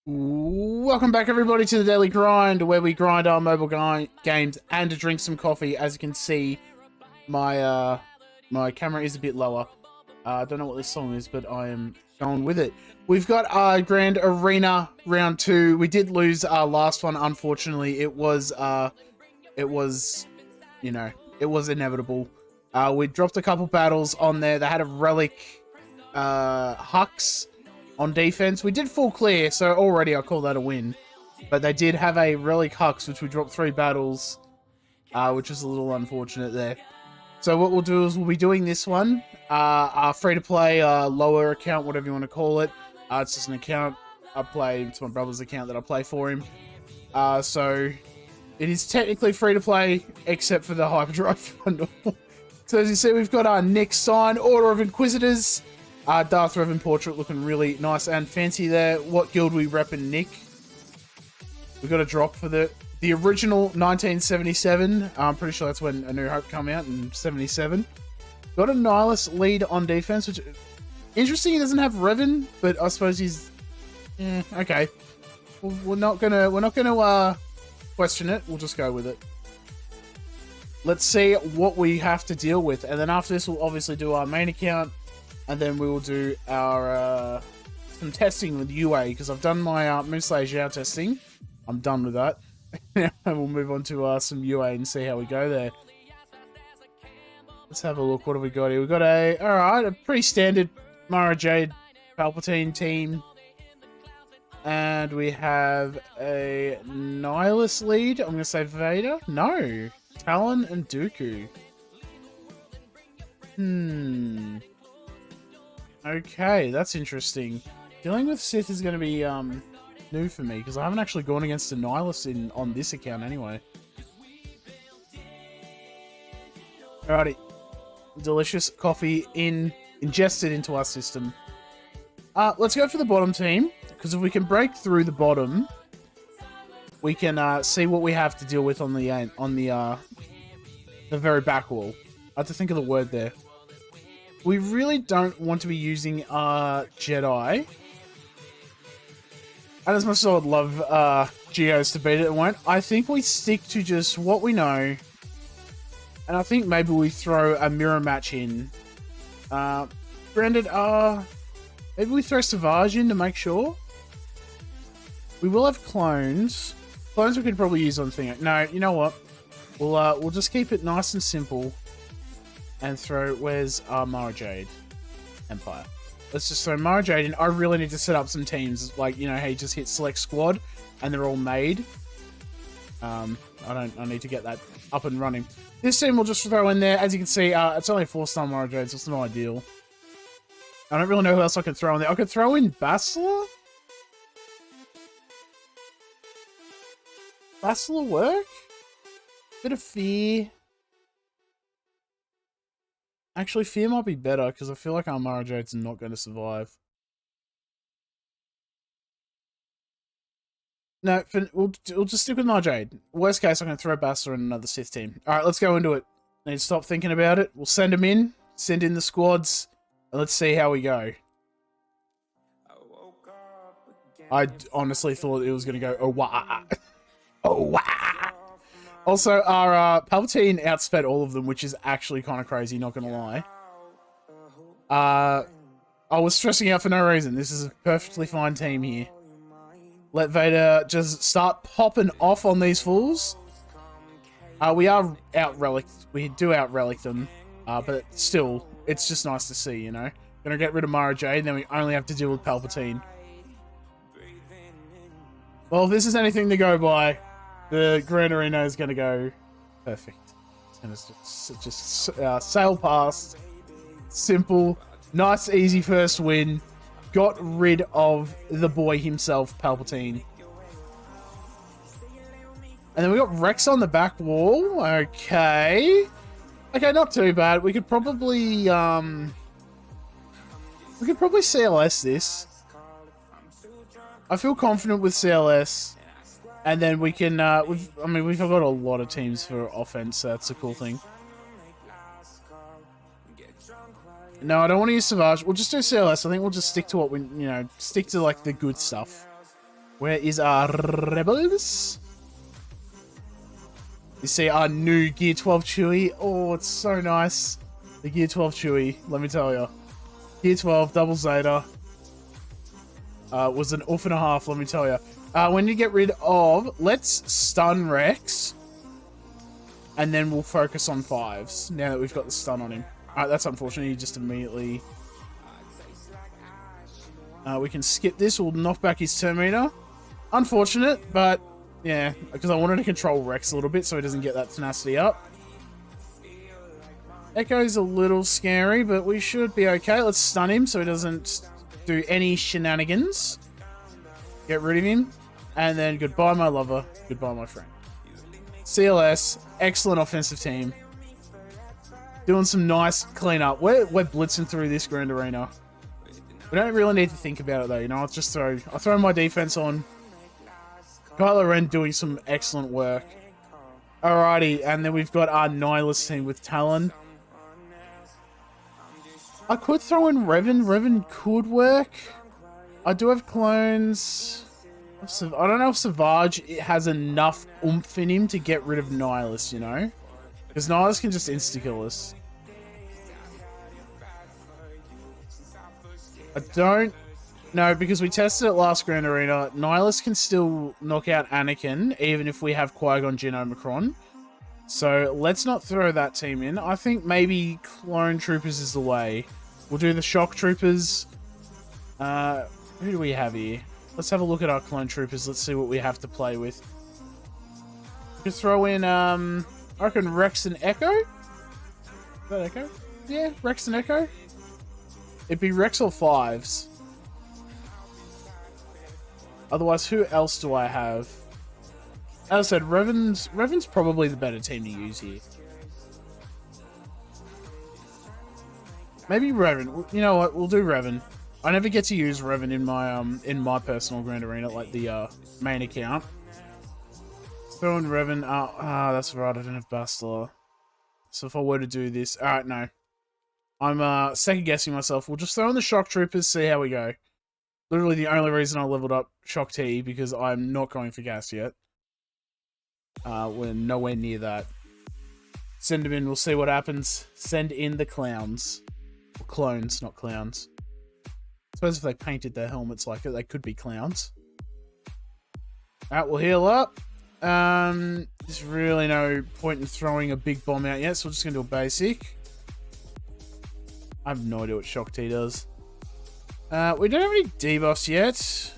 Welcome back, everybody, to the Daily Grind, where we grind our mobile games and drink some coffee. As you can see, my my camera is a bit lower. I don't know what this song is, but I am going with it. We've got our Grand Arena Round 2. We did lose our last one, unfortunately. It was, you know, it was inevitable. We dropped a couple battles on there. They had a relic, Hux on defense. We did full clear, so already I call that a win. But they did have a relic Hux, which we dropped 3 battles, which was a little unfortunate there. So what we'll do is we'll be doing this one, our free-to-play, lower account, whatever you want to call it. It's just an account I play. It's my brother's account that I play for him. So it is technically free-to-play, except for the Hyperdrive bundle. So as you see, we've got our next sign, Order of Inquisitors. Darth Revan portrait looking really nice and fancy there. What guild we repping, Nick? We got a drop for the original 1977. I'm pretty sure that's when A New Hope came out in 77. Got a Nihilus lead on defense, which interesting. He doesn't have Revan, but I suppose he's okay. We're not gonna question it. We'll just go with it. Let's see what we have to deal with, and then after this, we'll obviously do our main account. And then we will do our some testing with UA, because I've done my Moonslayer Zhao testing. I'm done with that. And we'll move on to some UA and see how we go there. Let's have a look. What have we got here? We've got a pretty standard Mara Jade Palpatine team. And we have a Nihilus lead. I'm going to say Vader. No. Talon and Dooku. Okay, that's interesting. Dealing with Sith is going to be new for me, because I haven't actually gone against a Nihilus on this account anyway. Alrighty. Delicious coffee ingested into our system. Let's go for the bottom team, because if we can break through the bottom, we can see what we have to deal with on the very back wall. I have to think of the word there. We really don't want to be using Jedi. And as much as I would love Geos to beat it, won't. I think we stick to just what we know. And I think maybe we throw a mirror match in. Granted, maybe we throw Savage in to make sure. We will have clones. Clones we could probably use on thing. No, you know what? We'll just keep it nice and simple. And throw, where's Mara Jade Empire? Let's just throw Mara Jade in. I really need to set up some teams. Like, you know, hey, just hit select squad and they're all made. I need to get that up and running. This team we'll just throw in there. As you can see, it's only 4-star Mara Jade, so it's not ideal. I don't really know who else I could throw in there. I could throw in Bastila? Bastila work? Bit of fear. Actually, Fear might be better, because I feel like our Mara Jade's not going to survive. No, we'll just stick with Mara Jade. Worst case, I'm going to throw Bastila in another Sith team. Alright, let's go into it. Need to stop thinking about it. We'll send them in, send in the squads, and let's see how we go. I honestly thought it was going to go, oh, wah. Oh, wah. Also, our Palpatine outsped all of them, which is actually kind of crazy, not gonna lie. I was stressing out for no reason. This is a perfectly fine team here. Let Vader just start popping off on these fools. We are out-relic. We do out-relic them. But still, it's just nice to see, you know? Gonna get rid of Mara Jade, and then we only have to deal with Palpatine. Well, if this is anything to go by, the Grand Arena is going to go perfect. It's going to just sail past. Simple. Nice, easy first win. Got rid of the boy himself, Palpatine. And then we got Rex on the back wall. Okay. Okay, not too bad. We could probably CLS this. I feel confident with CLS. And then we can, we've got a lot of teams for offense, so that's a cool thing. No, I don't want to use Savage. We'll just do CLS. I think we'll just stick to what we, stick to, like, the good stuff. Where is our rebels? You see our new Gear 12 Chewie. Oh, it's so nice. The Gear 12 Chewie, let me tell you. Gear 12, double Zeta. Was an oof and a half, let me tell you. When you get rid of... Let's stun Rex. And then we'll focus on 5s, now that we've got the stun on him. Alright, that's unfortunate. He just immediately... we can skip this. We'll knock back his turn meter. Unfortunate, but... Yeah, because I wanted to control Rex a little bit so he doesn't get that tenacity up. Echo's a little scary, but we should be okay. Let's stun him so he doesn't do any shenanigans. Get rid of him. And then goodbye, my lover. Goodbye, my friend. CLS, excellent offensive team. Doing some nice cleanup. We're blitzing through this grand arena. We don't really need to think about it though, you know. I throw my defense on. Kylo Ren doing some excellent work. Alrighty, and then we've got our Nihilus team with Talon. I could throw in Revan. Revan could work. I do have clones. I don't know if SWGOH has enough oomph in him to get rid of Nihilus, you know? Because Nihilus can just insta-kill us. I don't know, because we tested it last Grand Arena. Nihilus can still knock out Anakin, even if we have Qui-Gon Jinn Omicron. So let's not throw that team in. I think maybe Clone Troopers is the way. We'll do the Shaaktroopers. Who do we have here? Let's have a look at our Clone Troopers. Let's see what we have to play with. We could throw in, I reckon Rex and Echo? Is that Echo? Yeah, Rex and Echo. It'd be Rex or 5s. Otherwise, who else do I have? As I said, Revan's probably the better team to use here. Maybe Revan. You know what? We'll do Revan. I never get to use Revan in my personal Grand Arena, like the main account. Throwing Revan. That's right. I don't have Bastila. So if I were to do this, all right, no. I'm second guessing myself. We'll just throw in the Shaaktroopers, see how we go. Literally the only reason I leveled up Shock T, because I'm not going for gas yet. We're nowhere near that. Send them in, we'll see what happens. Send in the clowns. Or clones, not clowns. I suppose if they painted their helmets like it, they could be clowns. Alright, we'll heal up. There's really no point in throwing a big bomb out yet, so we're just going to do a basic. I have no idea what Shock T does. We don't have any debuffs yet.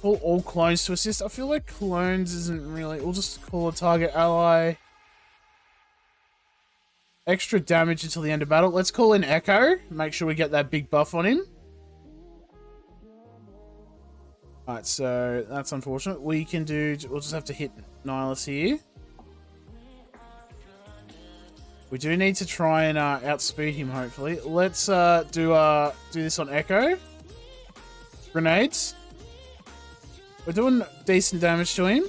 Pull all clones to assist. I feel like clones isn't really... We'll just call a target ally. Extra damage until the end of battle. Let's call in Echo. Make sure we get that big buff on him. Alright, so that's unfortunate. We can do... We'll just have to hit Nihilus here. We do need to try and outspeed him, hopefully. Let's do this on Echo. Grenades. We're doing decent damage to him.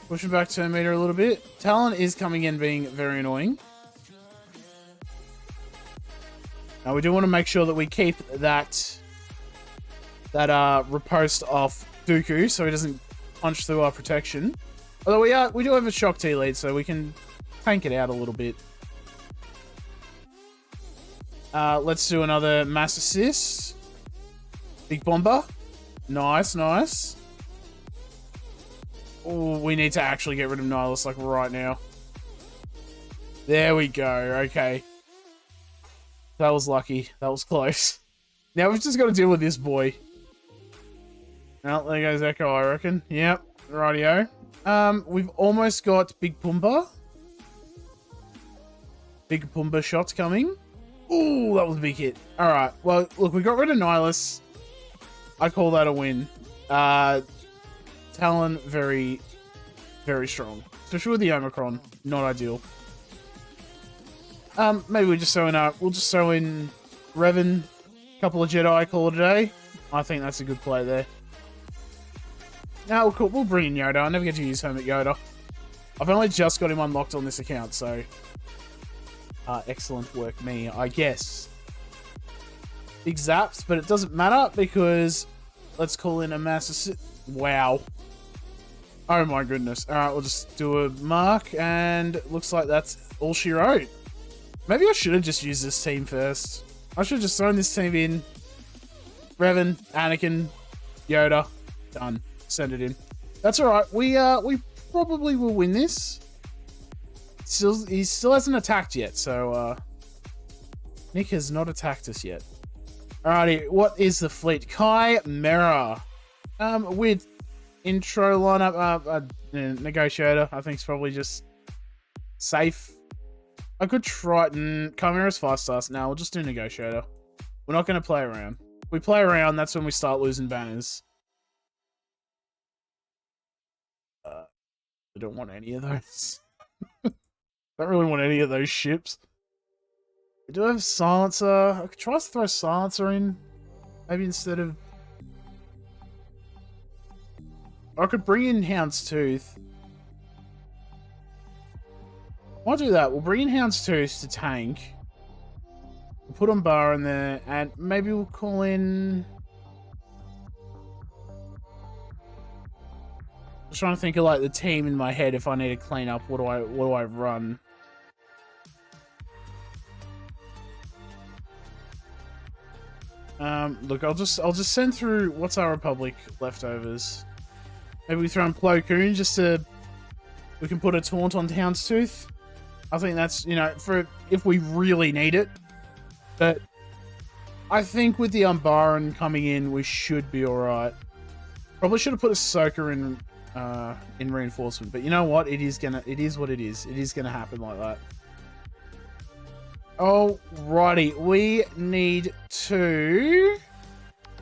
Pushing back turn meter a little bit. Talon is coming in being very annoying. Now we do want to make sure that we keep that riposte off Dooku so he doesn't punch through our protection. Although we do have a Shock T lead, so we can tank it out a little bit. Let's do another mass assist. Big bomber. Nice, nice. Oh, we need to actually get rid of Nihilus, like, right now. There we go. Okay. That was lucky. That was close. Now we've just got to deal with this boy. Well, there goes Echo, I reckon. Yep. Rightio. We've almost got Big Pumbaa. Big Pumbaa shots coming. Ooh, that was a big hit. Alright. Well, look, we got rid of Nihilus. I call that a win. Talon, very, very strong. Especially with the Omicron. Not ideal. Maybe we just throw in, we'll just throw in Revan, couple of Jedi, call it a day. I think that's a good play there. No, we'll bring in Yoda. I never get to use Hermit Yoda. I've only just got him unlocked on this account, so... excellent work, me, I guess. Big zaps, but it doesn't matter because let's call in a mass. Wow. Oh my goodness. All right, we'll just do a mark, and it looks like that's all she wrote. Maybe I should have just used this team first. I should have just thrown this team in. Revan, Anakin, Yoda, done. Send it in. That's all right. We probably will win this. He still hasn't attacked yet, so Nick has not attacked us yet. Alrighty, what is the fleet? Chimera. With intro lineup, Negotiator, I think it's probably just safe. I could try Chimera's 5 stars. Now we'll just do Negotiator. We're not going to play around. If we play around, that's when we start losing banners. I don't want any of those. Don't really want any of those ships. We do have Silencer. I could try to throw Silencer in. Maybe instead of... I could bring in Houndstooth. I'll do that. We'll bring in Houndstooth to tank. We'll put on Bar in there, and maybe we'll call in... Just trying to think of like the team in my head. If I need to clean up, what do I run? Look, I'll just send through what's our Republic leftovers. Maybe we throw in Plo Koon just to we can put a taunt on Houndstooth. I think that's, you know, for if we really need it. But I think with the Umbaran coming in, we should be all right. Probably should have put Ahsoka in reinforcement, but you know what? It is what it is. It is gonna happen like that. Alrighty, we need to...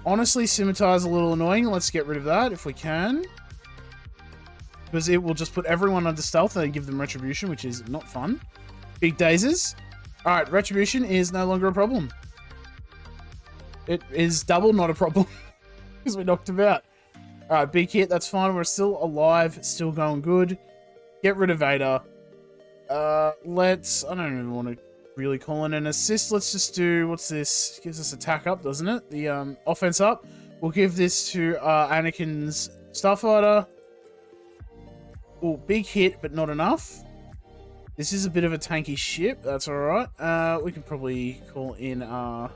Honestly, Scimitar's a little annoying. Let's get rid of that if we can. Because it will just put everyone under stealth and give them Retribution, which is not fun. Big Dazes. Alright, Retribution is no longer a problem. It is double not a problem. Because we knocked him out. Alright, big hit, that's fine. We're still alive, still going good. Get rid of Vader. I don't even want to really call in an assist. Let's just do, what's this? Gives us attack up, doesn't it? The offense up. We'll give this to Anakin's Starfighter. Oh, big hit, but not enough. This is a bit of a tanky ship. That's alright. We can probably call in, and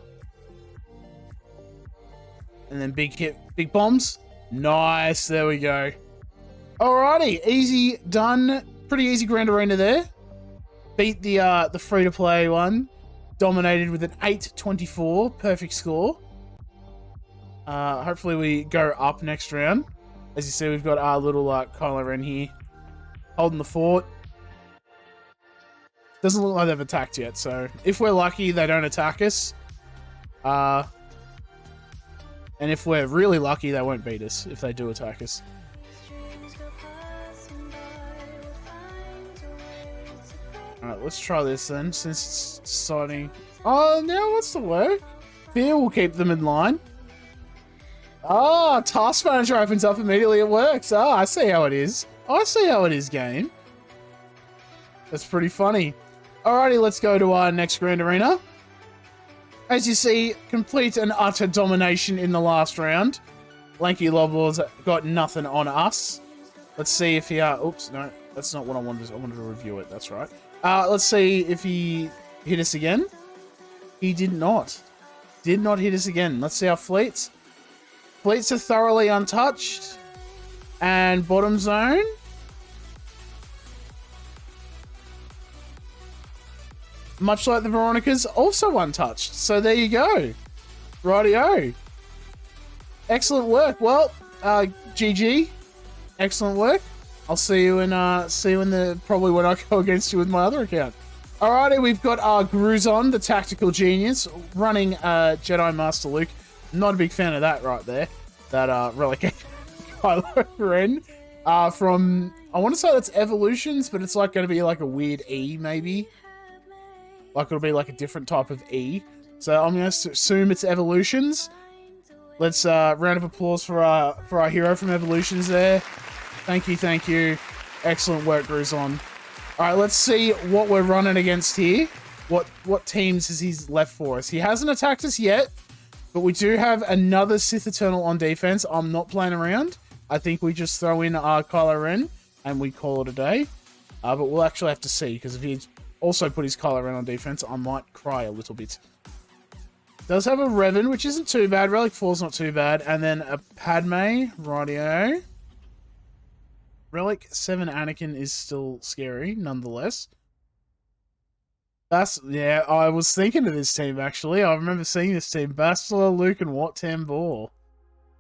then big hit, big bombs. Nice, there we go. Alrighty, easy done. Pretty easy Grand Arena there. Beat the free-to-play one. Dominated with an 8-24. Perfect score. Hopefully we go up next round. As you see, we've got our little Kylo Ren here. Holding the fort. Doesn't look like they've attacked yet, so if we're lucky, they don't attack us. And if we're really lucky, they won't beat us if they do attack us. Alright, let's try this then, since it's starting. Oh, now what's the work? Fear will keep them in line. Ah, Task Manager opens up immediately, it works. Ah, I see how it is. I see how it is, game. That's pretty funny. Alrighty, let's go to our next Grand Arena. As you see, complete and utter domination in the last round. Lanky Loblaw's got nothing on us. Let's see if he... oops, no, that's not what I wanted. I wanted to review it, that's right. Let's see if he hit us again. He did not. Did not hit us again. Let's see our fleets. Fleets are thoroughly untouched. And bottom zone. Much like the Veronicas, also untouched. So there you go. Rightio. Excellent work. Well, GG. Excellent work. I'll see you in probably when I go against you with my other account. Alrighty, we've got our Gruzon, the tactical genius, running Jedi Master Luke. Not a big fan of that right there. That relegation Kylo Ren. From, I want to say that's Evolutions, but it's like going to be like a weird E maybe. Like it'll be like a different type of E. So I'm going to assume it's Evolutions. Let's round of applause for our hero from Evolutions there. Thank you, thank you. Excellent work, Gruzon. Alright, let's see what we're running against here. What teams has he left for us? He hasn't attacked us yet. But we do have another Sith Eternal on defense. I'm not playing around. I think we just throw in Kylo Ren and we call it a day. But we'll actually have to see, because if he's also put his Kylo Ren on defense, I might cry a little bit. Does have a Revan, which isn't too bad. Relic 4's not too bad. And then a Padme. Rightio. Relic 7 Anakin is still scary, nonetheless. Yeah, I was thinking of this team, actually. I remember seeing this team. Bastila, Luke, and Wat Tambor.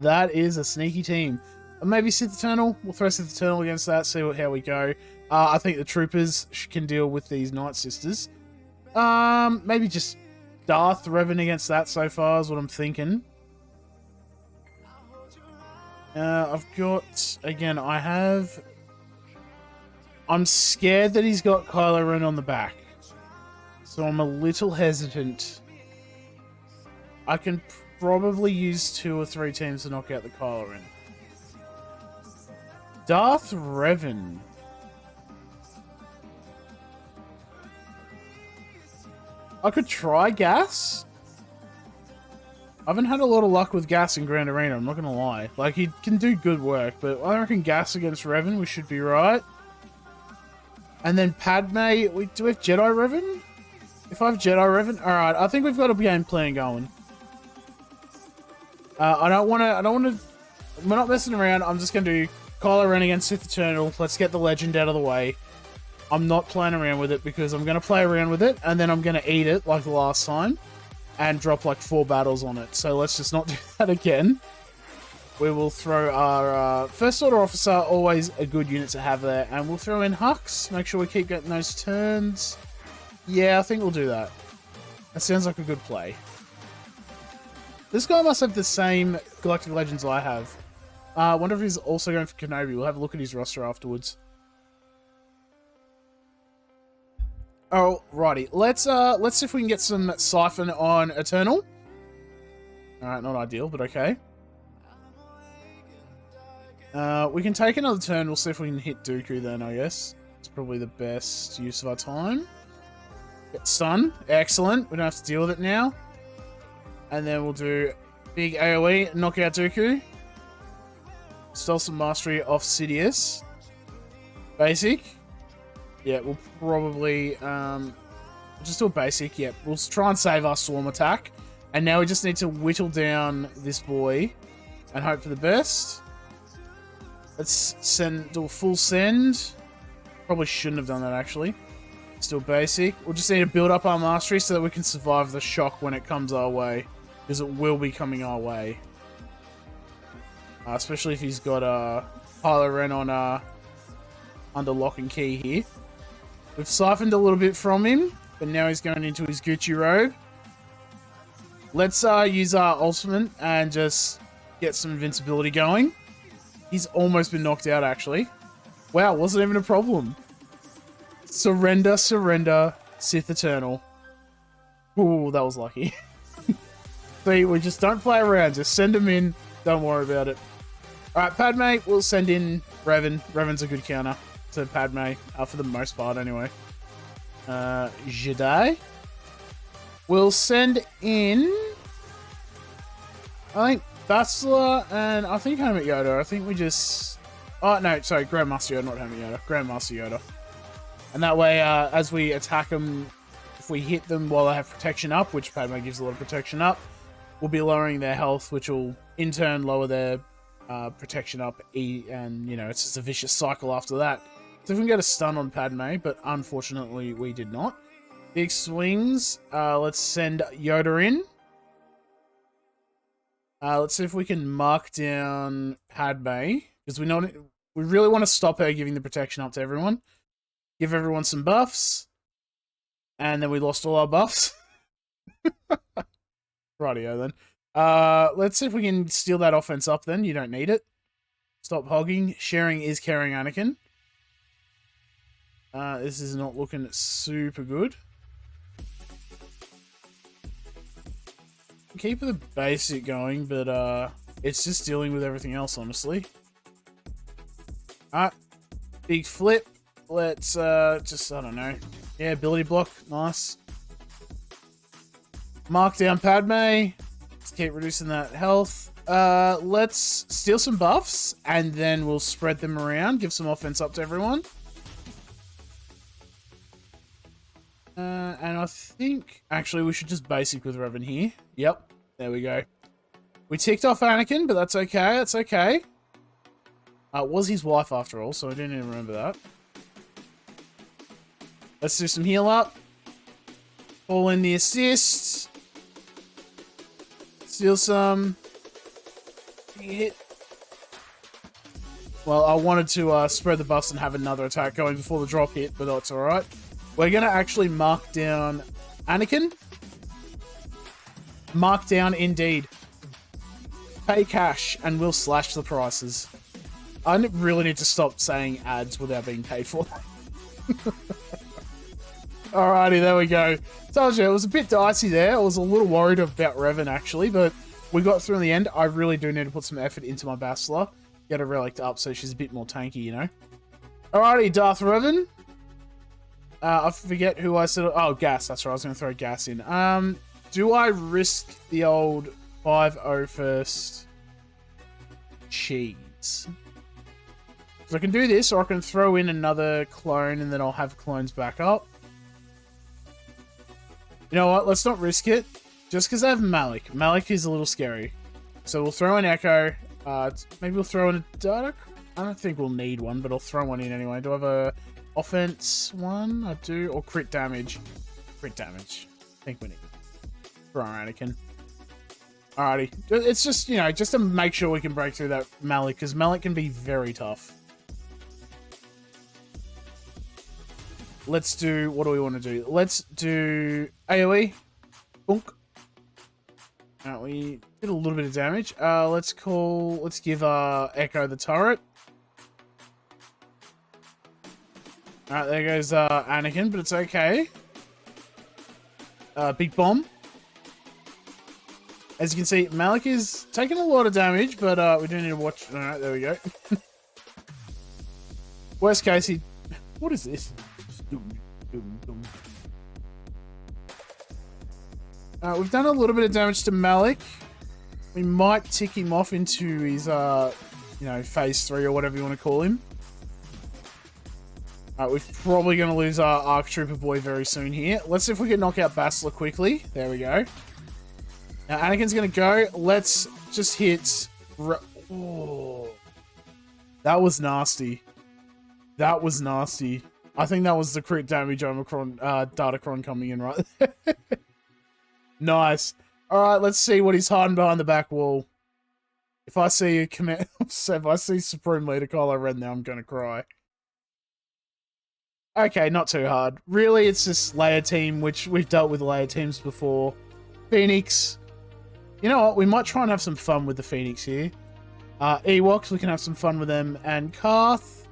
That is a sneaky team. Maybe Sith Eternal. We'll throw Sith Eternal against that, see how we go. I think the Troopers can deal with these Nightsisters. Maybe just Darth Revan against that so far is what I'm thinking. I've got... Again, I'm scared that he's got Kylo Ren on the back. So I'm a little hesitant. I can probably use 2 or 3 teams to knock out the Kylo Ren. Darth Revan. I could try Gas. I haven't had a lot of luck with Gas in Grand Arena, I'm not gonna lie. Like, he can do good work, but I reckon Gas against Revan, we should be right. And then Padme, do we have Jedi Revan? If I have Jedi Revan, alright, I think we've got a game plan going. I don't want to, we're not messing around, I'm just gonna do Kylo Ren against Sith Eternal, let's get the legend out of the way. I'm not playing around with it because I'm going to play around with it and then I'm going to eat it like the last time and drop like 4 battles on it. So let's just not do that again. We will throw our First Order Officer, always a good unit to have there. And we'll throw in Hux, make sure we keep getting those turns. Yeah, I think we'll do that. That sounds like a good play. This guy must have the same Galactic Legends I have. I wonder if he's also going for Kenobi. We'll have a look at his roster afterwards. Oh, righty. Let's see if we can get some Siphon on Eternal. Alright, not ideal, but okay. We can take another turn. We'll see if we can hit Dooku then, I guess. It's probably the best use of our time. Get stun. Excellent. We don't have to deal with it now. And then we'll do big AoE, knock out Dooku. Steal some mastery off Sidious. Basic. Yeah, we'll probably just do a basic. Yeah, we'll try and save our Swarm attack. And now we just need to whittle down this boy and hope for the best. Let's do a full send. Probably shouldn't have done that, actually. Still basic. We'll just need to build up our mastery so that we can survive the shock when it comes our way. Because it will be coming our way. Especially if he's got Kylo Ren on under lock and key here. We've siphoned a little bit from him, but now he's going into his Gucci robe. Let's use our ultimate and just get some invincibility going. He's almost been knocked out, actually. Wow, wasn't even a problem. Surrender, surrender, Sith Eternal. Ooh, that was lucky. See, we just don't play around. Just send him in. Don't worry about it. Alright, Padme, we'll send in Revan. Revan's a good counter to Padme, for the most part, anyway. Jedi. We'll send in... I think Bastila and I think Hermit Yoda. I think we just... Oh, no, sorry, Grandmaster Yoda, not Hermit Yoda. Grandmaster Yoda. And that way, as we attack them, if we hit them while they have protection up, which Padme gives a lot of protection up, we'll be lowering their health, which will, in turn, lower their protection up, and, you know, it's just a vicious cycle after that. So if we can get a stun on Padme, but unfortunately we did not. Big swings. Let's send Yoda in. Let's see if we can mark down Padme, because we really want to stop her giving the protection up to everyone. Give everyone some buffs. And then we lost all our buffs. Rightio then. Let's see if we can steal that offense up then. You don't need it. Stop hogging. Sharing is carrying Anakin. This is not looking super good. Keep the basic going, but it's just dealing with everything else, honestly. Alright. Big flip. Let's just, I don't know. Yeah, ability block. Nice. Mark down Padme. Let's keep reducing that health. Let's steal some buffs, and then we'll spread them around. Give some offense up to everyone. And I think, actually, we should just basic with Revan here. Yep, there we go. We ticked off Anakin, but that's okay. That's okay. It was his wife after all, so I didn't even remember that. Let's do some heal up. All in the assist. Steal some. Hit. Well, I wanted to spread the buffs and have another attack going before the drop hit, but that's alright. We're going to actually mark down Anakin. Mark down indeed. Pay cash and we'll slash the prices. I really need to stop saying ads without being paid for them. Alrighty, there we go. Told you, it was a bit dicey there. I was a little worried about Revan actually, but we got through in the end. I really do need to put some effort into my Bastila. Get her relic up so she's a bit more tanky, you know. Alrighty, Darth Revan. I forget who I said. Oh, gas. That's right. I was going to throw gas in. Do I risk the old 5-0 first cheese? So I can do this, or I can throw in another clone, and then I'll have clones back up. You know what? Let's not risk it. Just because I have Malik. Malik is a little scary. So we'll throw an Echo. Maybe we'll throw in a Data. I don't think we'll need one, but I'll throw one in anyway. Do I have a offense one? I do. Or crit damage? Crit damage. I think we need it. For our Anakin. Alrighty. It's just, you know, just to make sure we can break through that Malik, because Malik can be very tough. Let's do... What do we want to do? Let's do AoE. Boonk. Alright, we did a little bit of damage. Let's give Echo the turret. Alright, there goes Anakin, but it's okay. Big bomb. As you can see, Malik is taking a lot of damage, but we do need to watch. Alright, there we go. Worst case, he... What is this? We've done a little bit of damage to Malik. We might tick him off into his, you know, phase 3 or whatever you want to call him. We're probably going to lose our ARC Trooper boy very soon here. Let's see if we can knock out Bastila quickly. There we go. Now, Anakin's going to go. Let's just hit... Oh. That was nasty. That was nasty. I think that was the crit damage Omicron, Datacron coming in right there. Nice. Alright, let's see what he's hiding behind the back wall. If I see a command... if I see Supreme Leader Kylo Ren now, I'm going to cry. Okay, not too hard. Really, it's just layer team, which we've dealt with layer teams before. Pheonix. You know what? We might try and have some fun with the Pheonix here. Ewoks, we can have some fun with them. And Karth.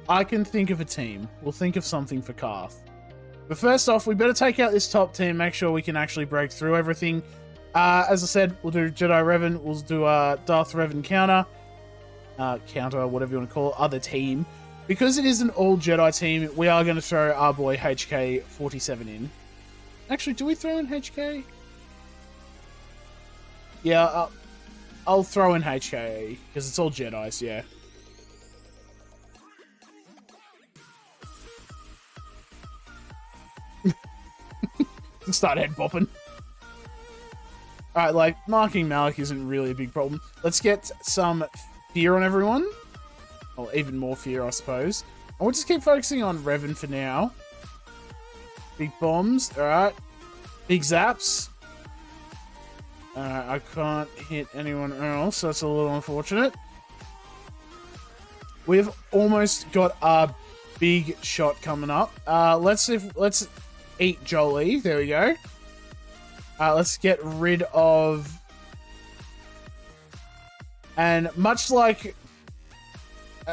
I can think of a team. We'll think of something for Karth. But first off, we better take out this top team, make sure we can actually break through everything. As I said, we'll do Jedi Revan. We'll do Darth Revan counter. Counter, whatever you want to call it. Other team. Because it is an all-Jedi team, we are going to throw our boy HK47 in. Actually, do we throw in HK? Yeah, I'll throw in HK, because it's all Jedis, yeah. Start head bopping. Alright, like, marking Malik isn't really a big problem. Let's get some fear on everyone. Or even more fear, I suppose. And we'll just keep focusing on Revan for now. Big bombs, alright. Big zaps. I can't hit anyone else, so that's a little unfortunate. We've almost got a big shot coming up. Let's eat Jolie. There we go. Let's get rid of... And much like...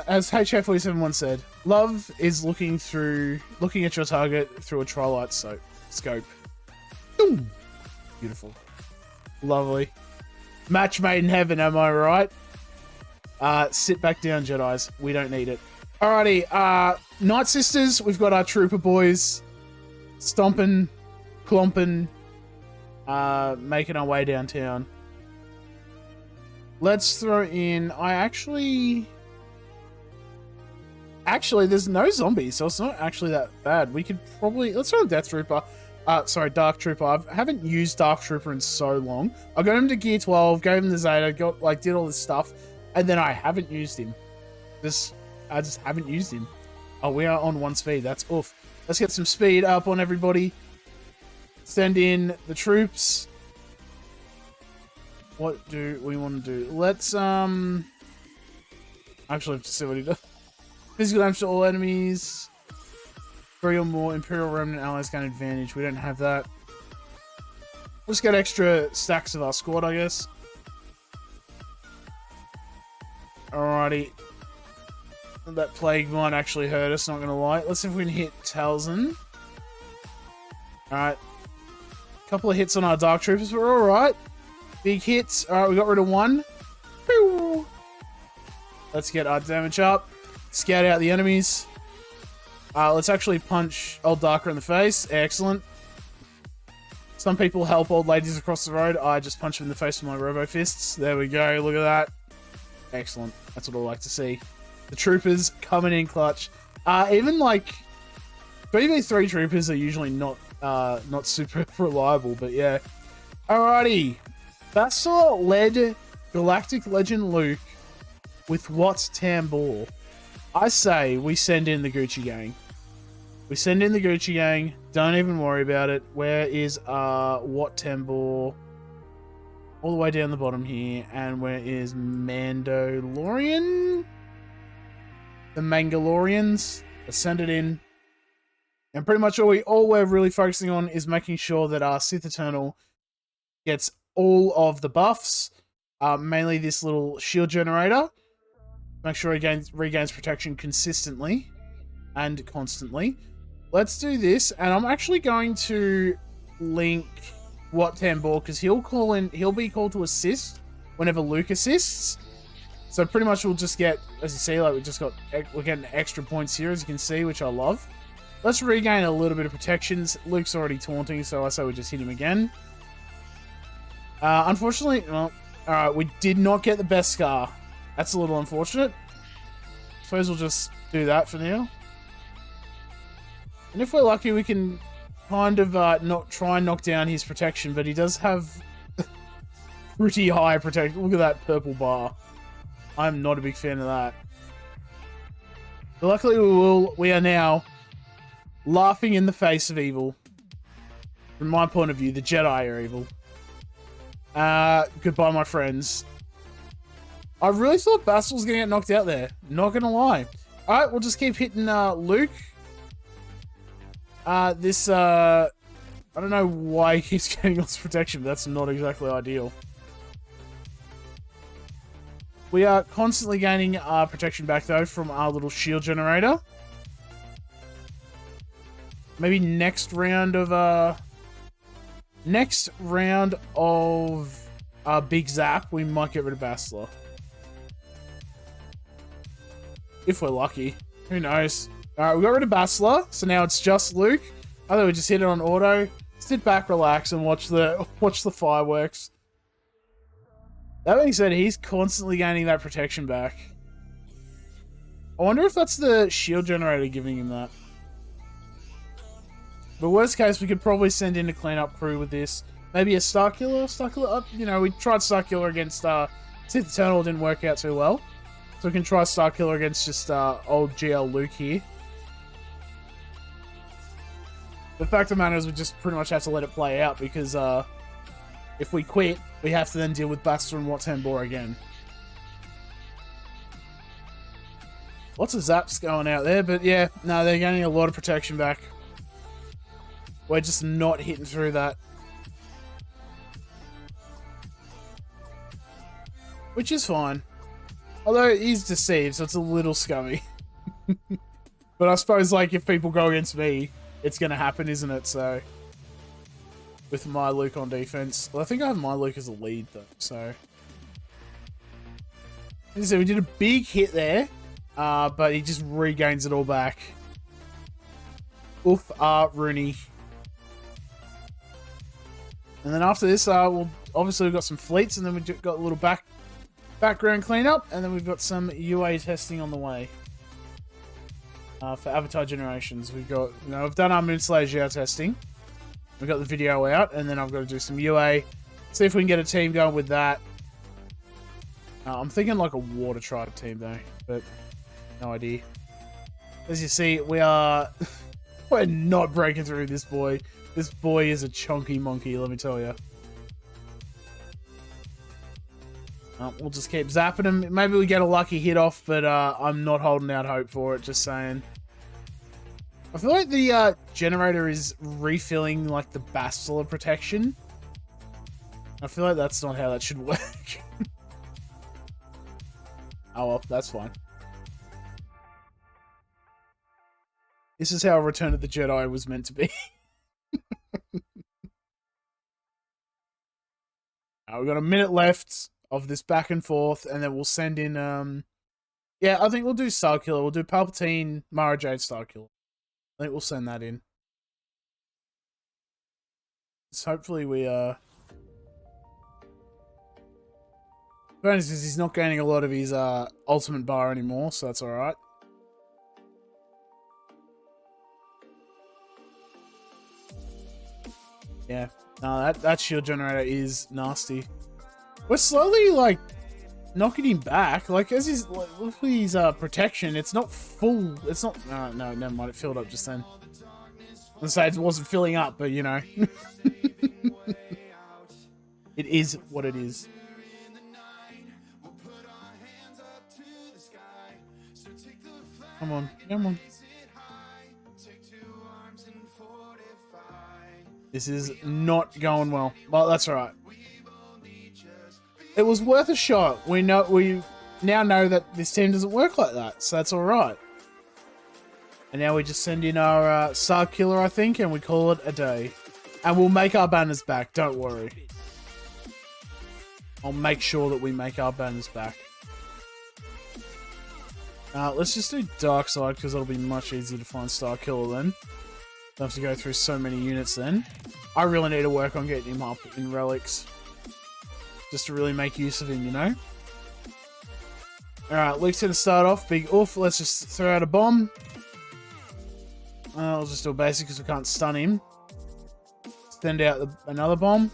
As HK47 once said, love is looking at your target through a Trilight scope. Boom. Beautiful. Lovely. Match made in heaven, am I right? Sit back down, Jedis. We don't need it. Alrighty, Nightsisters, we've got our trooper boys. Stomping, clomping, making our way downtown. Let's throw in... Actually, there's no zombies, so it's not actually that bad. We could probably... Let's throw a Death Trooper. Sorry, Dark Trooper. I haven't used Dark Trooper in so long. I got him to Gear 12, gave him the Zeta, did all this stuff, and then I haven't used him. I just haven't used him. Oh, we are on 1 speed. That's oof. Let's get some speed up on everybody. Send in the troops. What do we want to do? Let's, actually have to see what he does. Physical damage to all enemies. 3 or more Imperial Remnant allies gain advantage. We don't have that. Let's get extra stacks of our squad, I guess. Alrighty. That plague might actually hurt us, not gonna lie. Let's see if we can hit Talzin. Alright. Couple of hits on our Dark Troopers, but we're alright. Big hits. Alright, we got rid of 1. Pew! Let's get our damage up. Scout out the enemies. Let's actually punch Old Darker in the face. Excellent. Some people help old ladies across the road. I just punch them in the face with my robo fists. There we go. Look at that. Excellent. That's what I like to see. The troopers coming in clutch. Even like 3v3 troopers are usually not super reliable, but yeah. Alrighty. Bastila led Galactic Legend Luke with Wat Tambor. I say we send in the Gucci gang. We send in the Gucci gang. Don't even worry about it. Where is Wat Tambor? All the way down the bottom here. And where is Mandalorian? The Mangaloreans. Let's send it in. And pretty much all we're really focusing on is making sure that our Sith Eternal gets all of the buffs. Mainly this little shield generator. Make sure he regains protection consistently and constantly. Let's do this, and I'm actually going to link Wat Tambor because he'll be called to assist whenever Luke assists. So pretty much we'll just get, as you see, like we're getting extra points here, as you can see, which I love. Let's regain a little bit of protections. Luke's already taunting, so I say we just hit him again. Unfortunately, well, alright, we did not get the best scar. That's a little unfortunate. Suppose we'll just do that for now. And if we're lucky, we can kind of not try and knock down his protection, but he does have pretty high protection. Look at that purple bar. I'm not a big fan of that. But luckily we are now laughing in the face of evil. From my point of view, the Jedi are evil. Goodbye, my friends. I really thought Bastil's gonna get knocked out there. Not gonna lie. Alright, we'll just keep hitting Luke. I don't know why he keeps getting lost protection, but that's not exactly ideal. We are constantly gaining our protection back, though, from our little shield generator. Maybe next round of Big Zap, we might get rid of Bastila. If we're lucky. Who knows? Alright, we got rid of Bastila, so now it's just Luke. I thought we just hit it on auto. Sit back, relax, and watch the fireworks. That being said, he's constantly gaining that protection back. I wonder if that's the shield generator giving him that. But worst case, we could probably send in a cleanup crew with this. Maybe a Starkiller, you know, we tried Starkiller against Sith Eternal, didn't work out too well. So we can try Starkiller against just old GL Luke here. The fact of the matter is we just pretty much have to let it play out because if we quit, we have to then deal with Bastila and Wat Tambor again. Lots of zaps going out there, but yeah, no, they're gaining a lot of protection back. We're just not hitting through that. Which is fine. Although he's deceived, so it's a little scummy. But I suppose, like, if people go against me, it's going to happen, isn't it? So, with my Luke on defense. Well, I think I have my Luke as a lead, though, so. As I said, we did a big hit there, but he just regains it all back. Oof, Rooney. And then after this, we'll obviously we've got some fleets, and then we've got a little background cleanup, and then we've got some UA testing on the way. For Avatar Generations, we've got, I've done our Moon Slayer Zhao testing. We've got the video out, and then I've got to do some UA. See if we can get a team going with that. I'm thinking like a Water Tribe team though, but no idea. As you see, we're not breaking through this boy. This boy is a chunky monkey, let me tell you. We'll just keep zapping him. Maybe we get a lucky hit off, but I'm not holding out hope for it, just saying. I feel like the generator is refilling like the Bastila protection. I feel like that's not how that should work. Oh well, that's fine. This is how Return of the Jedi was meant to be. We've got a minute left of this back and forth, and then we'll send in, yeah, I think we'll do Starkiller. We'll do Palpatine, Mara Jade, Starkiller. I think we'll send that in. So hopefully we, bonus is he's not gaining a lot of his, ultimate bar anymore, so that's alright. Yeah, no, that shield generator is nasty. We're slowly, like, knocking him back. Like, as his, like, look at his protection, it's not full. It's not, no, never mind, it filled up just then. Let's say it wasn't filling up, but, you know. It is what it is. Come on, come on. This is not going well. Well, that's alright. It was worth a shot. We now know that this team doesn't work like that, so that's alright. And now we just send in our Starkiller, I think, and we call it a day. And we'll make our banners back, don't worry. I'll make sure that we make our banners back. Let's just do Dark Side, because it'll be much easier to find Starkiller then. Don't have to go through so many units then. I really need to work on getting him up in relics. Just to really make use of him, you know? Alright, Luke's gonna start off. Big oof. Let's just throw out a bomb. I'll just do a basic because we can't stun him. Send out another bomb.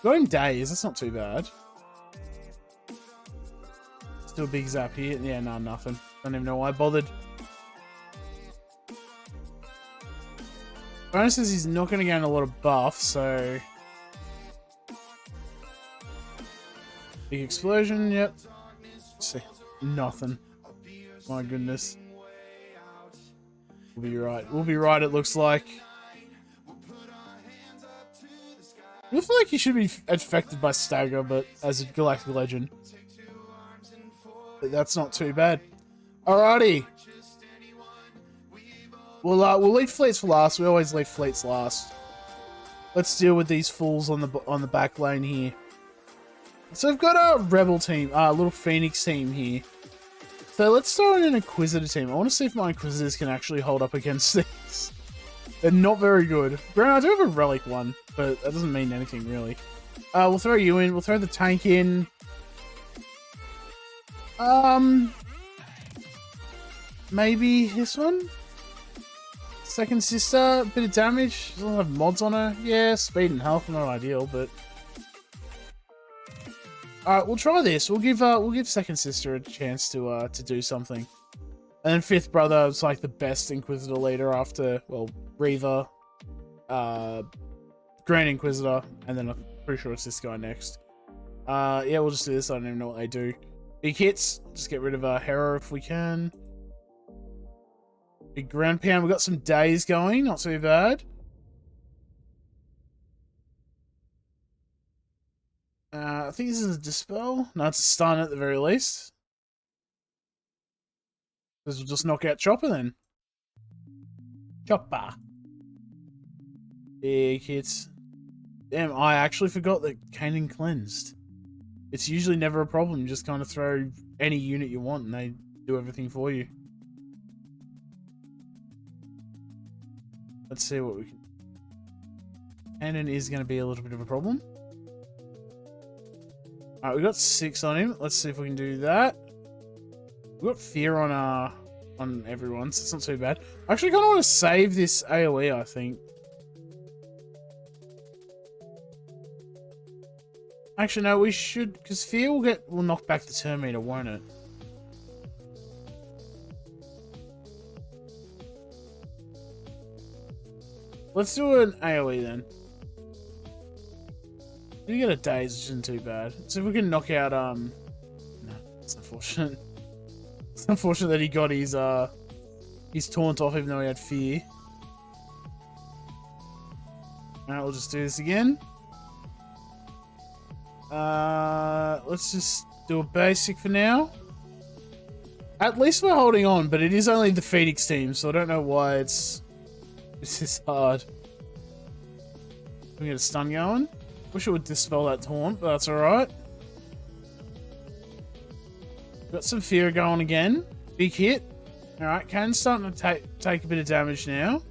Got him days. That's not too bad. Let's do a big zap here. Yeah, no, nothing. Don't even know why I bothered. Bonus says he's not going to gain a lot of buff, so... Big explosion, yep. See, nothing. My goodness. We'll be right. We'll be right, it looks like. I feel like he should be affected by Stagger, but as a Galactic Legend. But that's not too bad. Alrighty. We'll leave fleets for last. We always leave fleets last. Let's deal with these fools on the back lane here. So we've got a rebel team, a little Pheonix team here. So let's throw in an Inquisitor team. I want to see if my Inquisitors can actually hold up against these. They're not very good. Granted, I do have a relic one, but that doesn't mean anything really. We'll throw you in. We'll throw the tank in. Maybe this one. Second sister, bit of damage. Doesn't have mods on her. Yeah, speed and health, not ideal, but alright, we'll try this. We'll give second sister a chance to do something. And then fifth brother is like the best Inquisitor leader after, well, Reva, Grand Inquisitor, and then I'm pretty sure it's this guy next. Yeah, we'll just do this. I don't even know what they do. Big hits. Just get rid of Hera if we can. Big ground pound. We got some days going. Not too bad. I think this is a dispel. No, it's a stun at the very least. This will just knock out Chopper then. Chopper. Big hits. Damn, I actually forgot that Kanan cleansed. It's usually never a problem. You just kind of throw any unit you want and they do everything for you. Let's see what we can... Cannon is going to be a little bit of a problem. Alright, we got 6 on him. Let's see if we can do that. We've got fear on everyone, so it's not too bad. I actually kind of want to save this AoE, I think. Actually, no, we should, because fear will knock back the turn meter, won't it? Let's do an AoE then. You get a daze, which isn't too bad. So if we can knock out, no, it's unfortunate. It's unfortunate that he got his taunt off even though he had fear. Alright, we'll just do this again. Let's just do a basic for now. At least we're holding on, but it is only the Pheonix team, so I don't know why this is hard. We get a stun going. Wish it would dispel that taunt, but that's alright. Got some fear going again. Big hit. Alright, Cannon's starting to take a bit of damage now.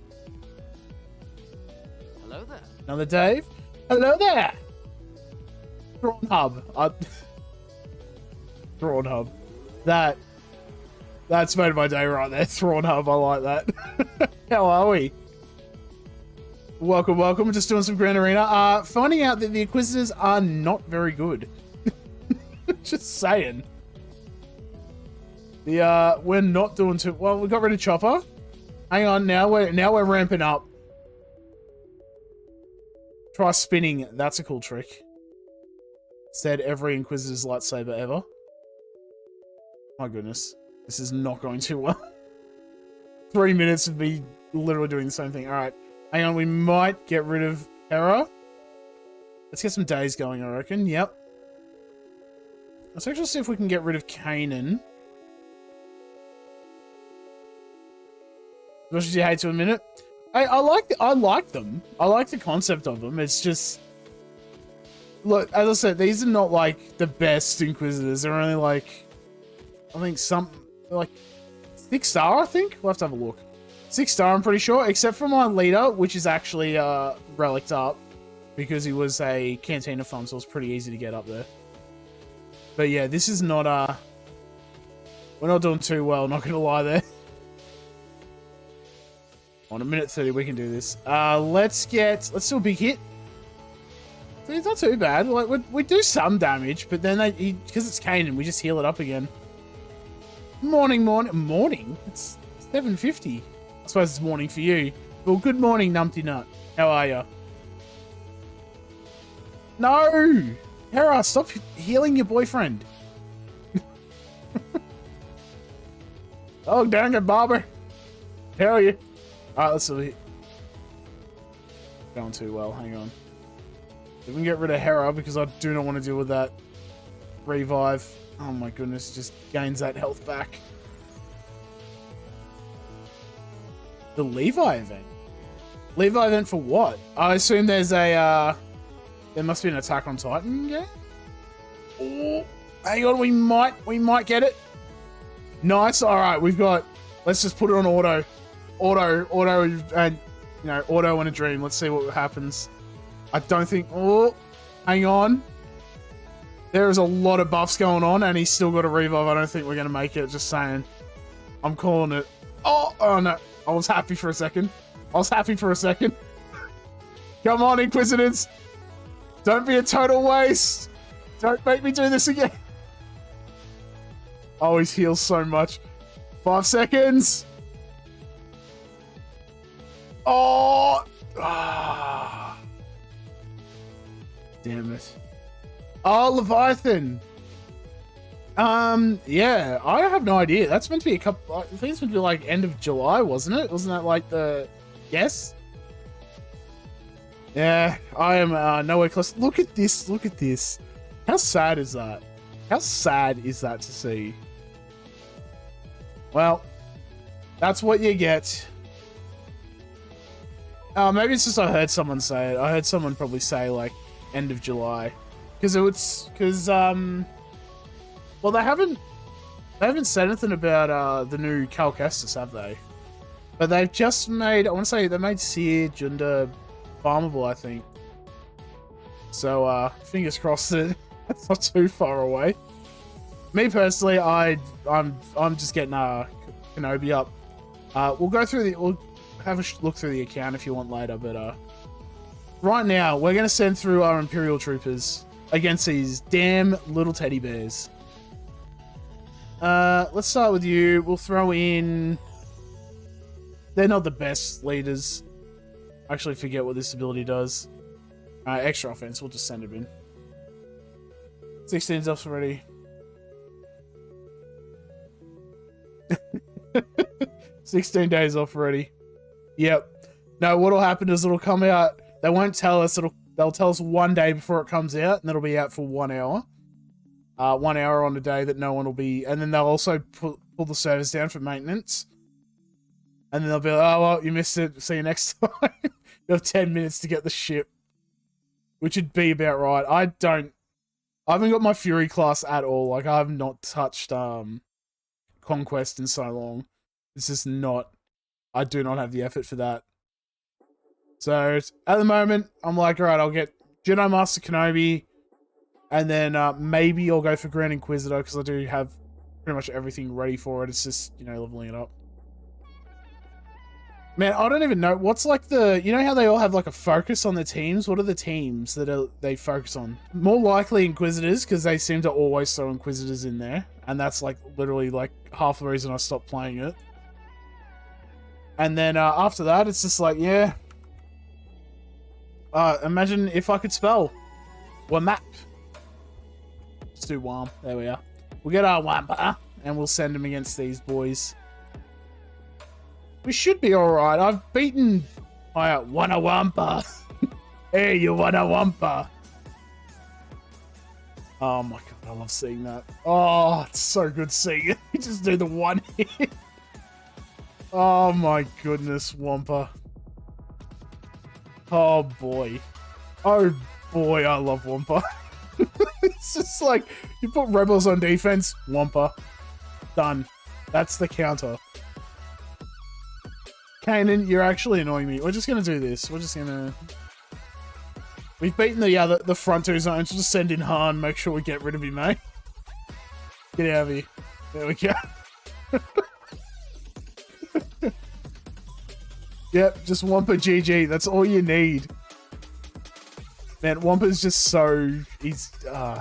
Hello there. Another Dave. Hello there! Thrawn Hub. Thrawn Hub. That's made my day right there. Thrawn Hub, I like that. How are we? Welcome, welcome. We're just doing some Grand Arena. Finding out that the Inquisitors are not very good. Just saying. We're not doing too well. We got rid of Chopper. Hang on, now we're ramping up. Try spinning. That's a cool trick. Said every Inquisitor's lightsaber ever. My goodness, this is not going too well. 3 minutes of me literally doing the same thing. All right. Hang on, we might get rid of Hera. Let's get some days going, I reckon. Yep. Let's actually see if we can get rid of Kanan. What should you hate to admit it? I like them. I like the concept of them. It's just, look, as I said, these are not like the best Inquisitors. They're only like, I think like 6-star. I think we'll have to have a look. 6-star, I'm pretty sure, except for my leader, which is actually relicked up because he was a Cantina farm, so it's pretty easy to get up there. But yeah, this is not we're not doing too well, not gonna lie there. On a minute 30, we can do this. Let's do a big hit. So it's not too bad. Like we do some damage, but then because it's Kanan, we just heal it up again. Morning. It's 7:50. I suppose it's morning for you. Well, good morning, Numpty Nut. How are ya? No! Hera, stop healing your boyfriend. Oh, dang it, Barber. How are you? Alright, let's see. Going too well, hang on. If we can get rid of Hera, because I do not want to deal with that revive. Oh my goodness, just gains that health back. The Levi event? Levi event for what? I assume there's a, there must be an Attack on Titan game? Oh, hang on, we might get it. Nice, alright, let's just put it on auto. Auto, and, you know, auto and a dream. Let's see what happens. I don't think, oh, hang on. There is a lot of buffs going on, and he's still got a revive. I don't think we're going to make it, just saying. I'm calling it. Oh no. I was happy for a second. Come on, Inquisitors. Don't be a total waste. Don't make me do this again. Oh, he's healed so much. 5 seconds. Oh. Damn it. Oh, Leviathan. Yeah, I have no idea. That's meant to be I think it's meant to be like end of July, wasn't it? Wasn't that like yes? Yeah, I am nowhere close. Look at this. How sad is that? How sad is that to see? Well, that's what you get. Maybe it's just I heard someone say it. I heard someone probably say like end of July. Well, they haven't said anything about the new Cal Kestis, have they? But they've just made, I want to say, they made Seer Junda farmable, I think. So fingers crossed that it's not too far away. Me personally, I'm just getting Kenobi up. We'll have a look through the account if you want later, but right now we're gonna send through our Imperial troopers against these damn little teddy bears. Let's start with you. We'll throw in. They're not the best leaders. I actually forget what this ability does. Extra offense. We'll just send him in. 16's off already. 16 days off already. Yep. No, what'll happen is it'll come out. They won't tell us. They'll tell us 1 day before it comes out, and it'll be out for 1 hour. 1 hour on a day that no one will be, and then they'll also pull the servers down for maintenance. And then they'll be like, oh, well, you missed it. See you next time. You have 10 minutes to get the ship. Which would be about right. I haven't got my Fury class at all. Like, I have not touched Conquest in so long. It's just not, I do not have the effort for that. So, at the moment, I'm like, alright, I'll get Jedi Master Kenobi, and then maybe I'll go for Grand Inquisitor, because I do have pretty much everything ready for it. It's just, you know, leveling it up. Man, I don't even know. What's like the... You know how they all have like a focus on the teams? What are the teams that they focus on? More likely Inquisitors, because they seem to always throw Inquisitors in there. And that's like literally like half the reason I stopped playing it. And then after that, it's just like, yeah. Imagine if I could spell. Wamap. Let's do Wamp. There we are. We'll get our Wampa, and we'll send him against these boys. We should be alright. I've beaten... I want a Wampa. Hey, you want a Wampa? Oh my god, I love seeing that. Oh, it's so good seeing it. You just do the one hit. Oh my goodness, Wampa. Oh boy. Oh boy, I love Wampa. It's just like, you put Rebels on defense, Wampa. Done. That's the counter. Kanan, you're actually annoying me. We're just gonna do this. We're just gonna... We've beaten the front two zones. We'll just send in Han, make sure we get rid of him, mate. Get out of here. There we go. Yep, just Wampa GG. That's all you need. Man, Wampa's just so... He's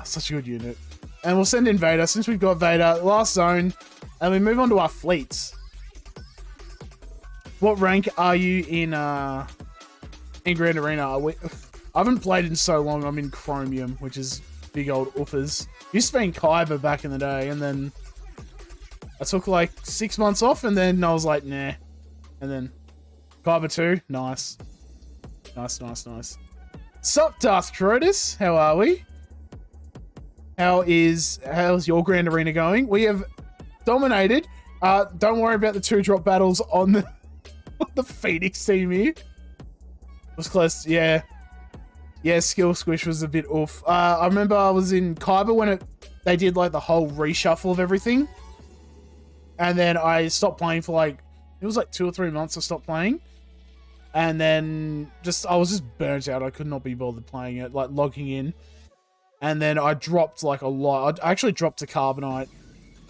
such a good unit. And we'll send in Vader. Since we've got Vader, last zone, and we move on to our fleets. What rank are you in Grand Arena? I haven't played in so long. I'm in Chromium, which is big old uffers. Used to be in Kyber back in the day, and then I took like 6 months off, and then I was like, nah. And then Kyber 2, nice. Nice, nice, nice. Sup, Darth Crotus? How are we? How's your Grand Arena going? We have dominated. Don't worry about the 2-drop battles on the Pheonix team here. It was close, yeah. Yeah, Skill Squish was a bit oof. I remember I was in Kyber when they did like the whole reshuffle of everything. And then I stopped playing for like, it was like 2 or 3 months I stopped playing. And then I was just burnt out. I could not be bothered playing it, like logging in. And then I dropped like a lot. I actually dropped to Carbonite.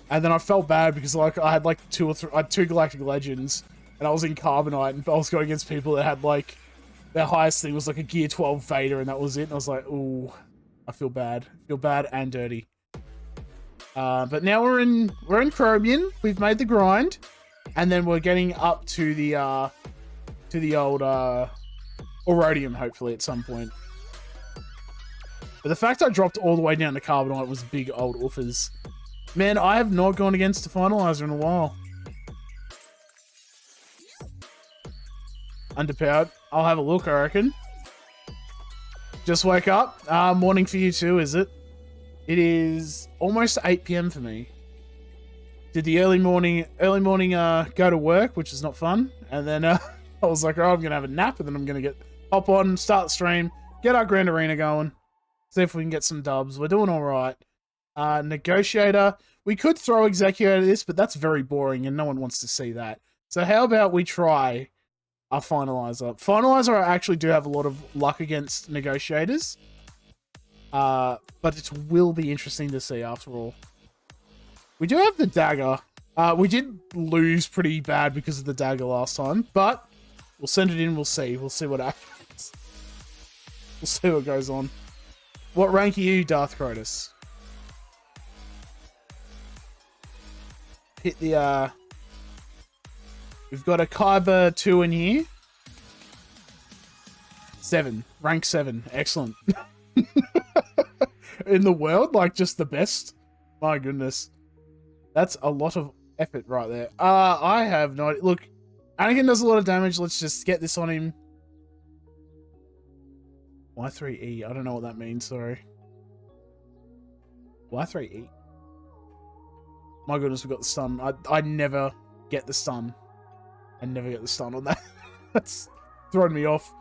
And then I felt bad because like I had like 2 Galactic Legends. And I was in Carbonite, and I was going against people that had like, their highest thing was like a Gear 12 Vader, and that was it. And I was like, ooh, I feel bad. I feel bad and dirty. But now we're in Chromium. We've made the grind, and then we're getting up to the old Aurodium, hopefully at some point. But the fact I dropped all the way down to Carbonite was big old uffers. Man, I have not gone against the Finalizer in a while. Underpowered. I'll have a look, I reckon. Just woke up. Morning for you too, is it? It is almost 8 PM for me. Did the early morning go to work, which is not fun. And then I was like, oh, I'm going to have a nap, and then I'm going to hop on, start the stream, get our Grand Arena going, see if we can get some dubs. We're doing all right. Negotiator. We could throw Executor this, but that's very boring, and no one wants to see that. So how about we try our Finalizer? Finalizer, I actually do have a lot of luck against Negotiators. But it will be interesting to see after all. We do have the dagger. We did lose pretty bad because of the dagger last time, but we'll send it in. We'll see. We'll see what happens. We'll see what goes on. What rank are you, Darth Crotus? Hit the, we've got a Kyber 2 in here. 7. Rank 7. Excellent. In the world, like, just the best. My goodness. That's a lot of effort right there. I have no idea. Look, Anakin does a lot of damage. Let's just get this on him. Y3E. I don't know what that means, sorry. Y3E. My goodness, we got the stun. I never get the stun. I never get the stun on that. That's throwing me off.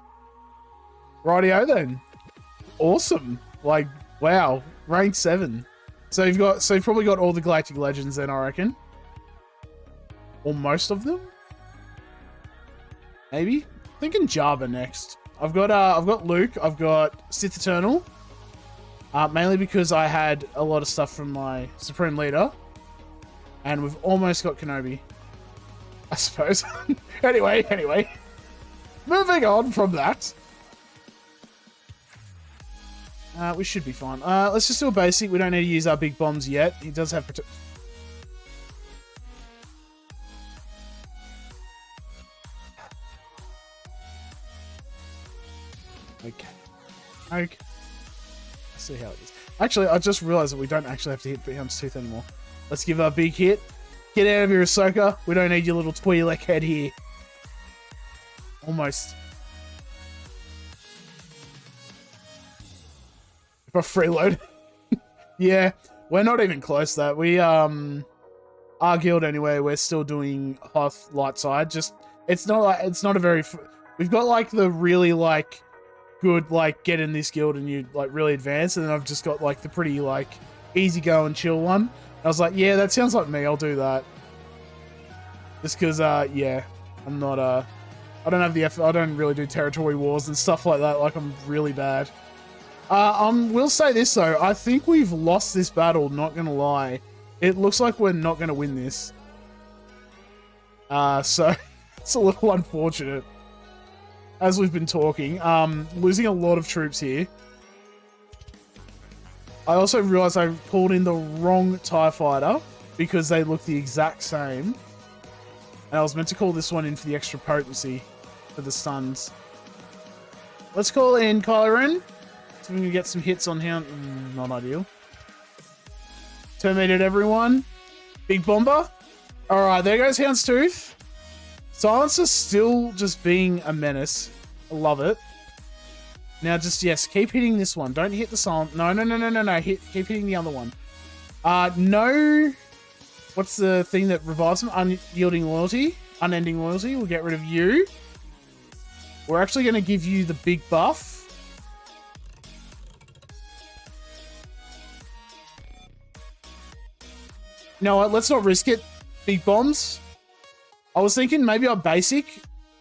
Rightio then. Awesome. Like, wow. Rank 7. So you've probably got all the Galactic Legends then, I reckon. Or most of them? Maybe? Thinking Jabba next. I've got Luke, I've got Sith Eternal. Mainly because I had a lot of stuff from my Supreme Leader. And we've almost got Kenobi. I suppose. Anyway. Moving on from that. We should be fine. Let's just do a basic. We don't need to use our big bombs yet. He does have Okay. Let's see how it is. Actually, I just realized that we don't actually have to hit Behind Tooth anymore. Let's give our big hit. Get out of here, Ahsoka. We don't need your little Twi'lek head here. Almost. If I freeload. Yeah, we're not even close to that. We, our guild anyway, we're still doing Hoth light side. Just, it's not a very, we've got like the really like good, like get in this guild and you like really advance. And then I've just got like the pretty like easy go and chill one. I was like, yeah, that sounds like me. I'll do that. Just because, yeah, I'm not, I don't have the effort. I don't really do territory wars and stuff like that. Like, I'm really bad. We'll say this, though. I think we've lost this battle, not gonna lie. It looks like we're not gonna win this. So, it's a little unfortunate. As we've been talking. Losing a lot of troops here. I also realized I pulled in the wrong TIE fighter because they look the exact same. And I was meant to call this one in for the extra potency for the stuns. Let's call in Kylo Ren. So we can get some hits on him. Not ideal. Terminated everyone. Big Bomber. Alright, there goes Houndstooth. Silencer's still just being a menace. I love it. Now, just, yes, keep hitting this one. Don't hit the silent. No. Keep hitting the other one. No. What's the thing that revives them? Unyielding loyalty. Unending loyalty. We'll get rid of you. We're actually going to give you the big buff. You know what? Let's not risk it. Big bombs. I was thinking maybe our basic.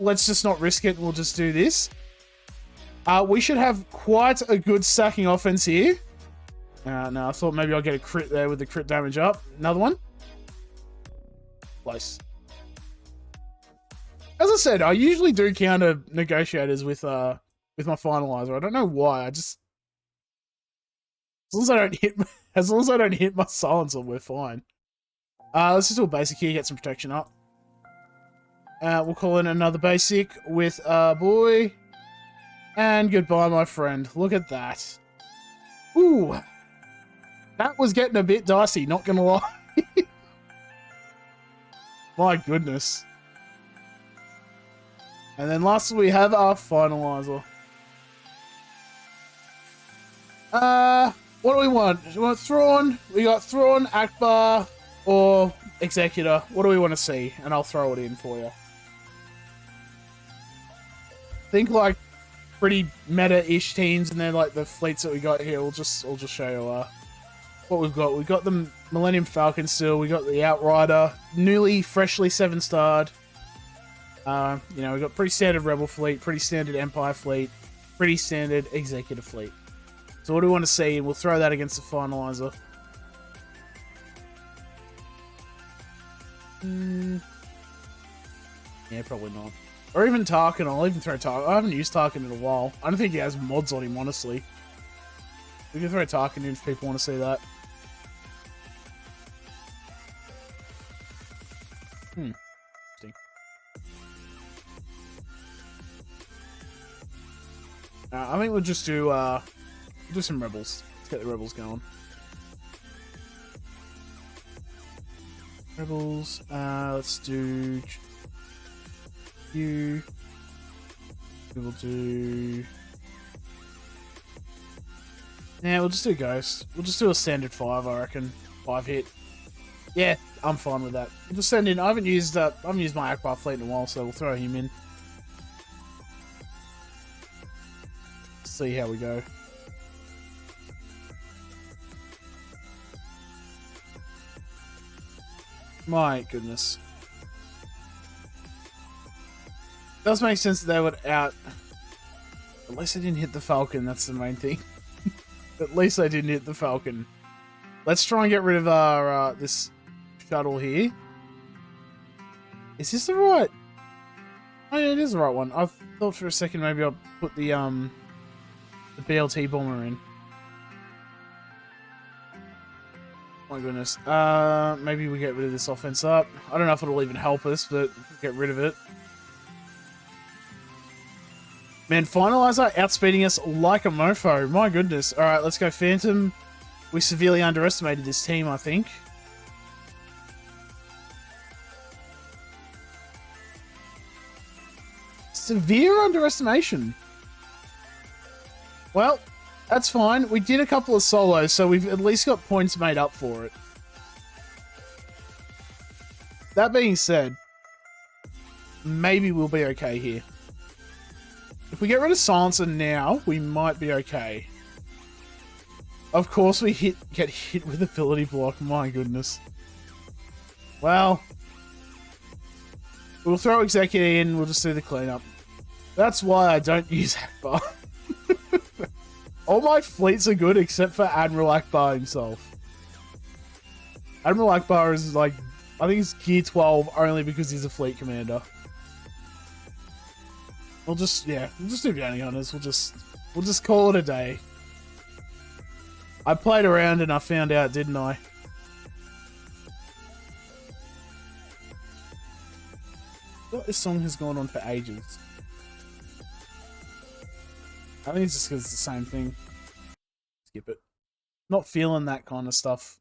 Let's just not risk it. We'll just do this. We should have quite a good stacking offense here. No, I thought maybe I'll get a crit there with the crit damage up. Another one. Close. As I said, I usually do counter negotiators with my finalizer. I don't know why. I just as long as I don't hit my silencer, we're fine. Let's just do a basic here, get some protection up. We'll call in another basic with boy. And goodbye, my friend. Look at that. Ooh. That was getting a bit dicey, not gonna lie. My goodness. And then lastly, we have our finalizer. What do we want? Do we want Thrawn? We got Thrawn, Akbar, or Executor. What do we want to see? And I'll throw it in for you. Think like pretty meta-ish teams, and then like the fleets that we got here. I'll just show you what we've got. We've got the Millennium Falcon still. We got the Outrider, newly, freshly 7-starred. You know, we got pretty standard Rebel fleet, pretty standard Empire fleet, pretty standard Executor fleet. So what do we want to see? And we'll throw that against the Finalizer. Yeah, probably not. Or even Tarkin. I'll even throw Tarkin. I haven't used Tarkin in a while. I don't think he has mods on him, honestly. We can throw Tarkin in if people want to see that. Interesting. I think we'll just do some Rebels. Let's get the Rebels going. Rebels, let's do you. We will do. Yeah, we'll just do Ghost. We'll just do a standard 5, I reckon. 5 hit. Yeah, I'm fine with that. We'll just send in. I haven't used my Akbar fleet in a while, so we'll throw him in. See how we go. My goodness. Does make sense that they would out. At least I didn't hit the Falcon, that's the main thing. At least I didn't hit the Falcon. Let's try and get rid of our this shuttle here. Is this the right? Oh yeah, it is the right one. I thought for a second maybe I'll put the BLT bomber in. My goodness. Maybe we get rid of this offense up. I don't know if it'll even help us, but get rid of it. Man, Finalizer outspeeding us like a mofo. My goodness. Alright, let's go Phantom. We severely underestimated this team, I think. Severe underestimation. Well, that's fine. We did a couple of solos, so we've at least got points made up for it. That being said, maybe we'll be okay here. If we get rid of Silencer now, we might be okay. Of course we get hit with ability block, my goodness. Well, we'll throw Executor in, we'll just do the cleanup. That's why I don't use Akbar. All my fleets are good except for Admiral Akbar himself. Admiral Akbar is like, I think he's gear 12 only because he's a fleet commander. We'll just do bounty hunters. We'll just call it a day. I played around and I found out, didn't I? This song has gone on for ages. I think it's just because it's the same thing. Skip it. Not feeling that kind of stuff.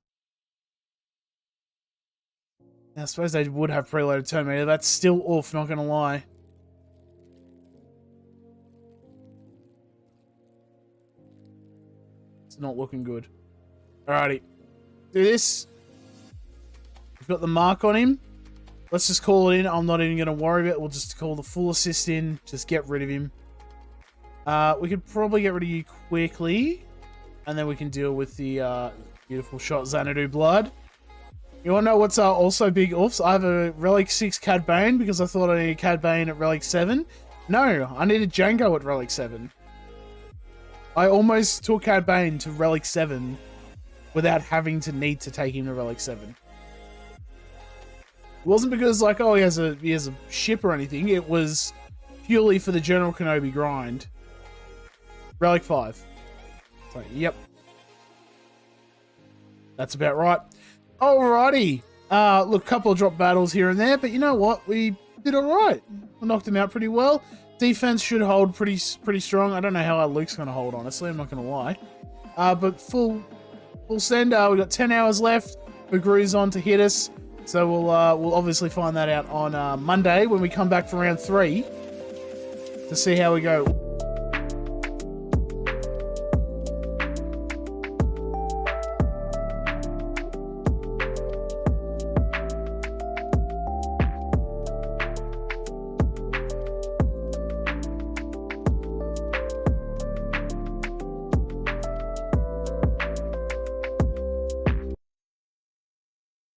Now, I suppose they would have preloaded Terminator. That's still off, not gonna lie. It's not looking good. Alrighty. Do this. We've got the mark on him. Let's just call it in. I'm not even going to worry about it. We'll just call the full assist in. Just get rid of him. We could probably get rid of you quickly. And then we can deal with the beautiful shot Xanadu Blood. You want to know what's also big oofs? I have a Relic 6 Cad Bane because I thought I needed Cad Bane at Relic 7. No, I needed Django at Relic 7. I almost took Cad Bane to Relic 7 without having to need to take him to Relic 7. It wasn't because, like, oh, he has a ship or anything. It was purely for the General Kenobi grind. Relic 5. So, yep. That's about right. Alrighty. Look, couple of drop battles here and there, but you know what? We did alright. We knocked him out pretty well. Defense should hold pretty strong. I don't know how our Luke's going to hold, honestly. I'm not going to lie. But full send. We've got 10 hours left for Gru's on to hit us. So we'll obviously find that out on Monday when we come back for round 3 to see how we go.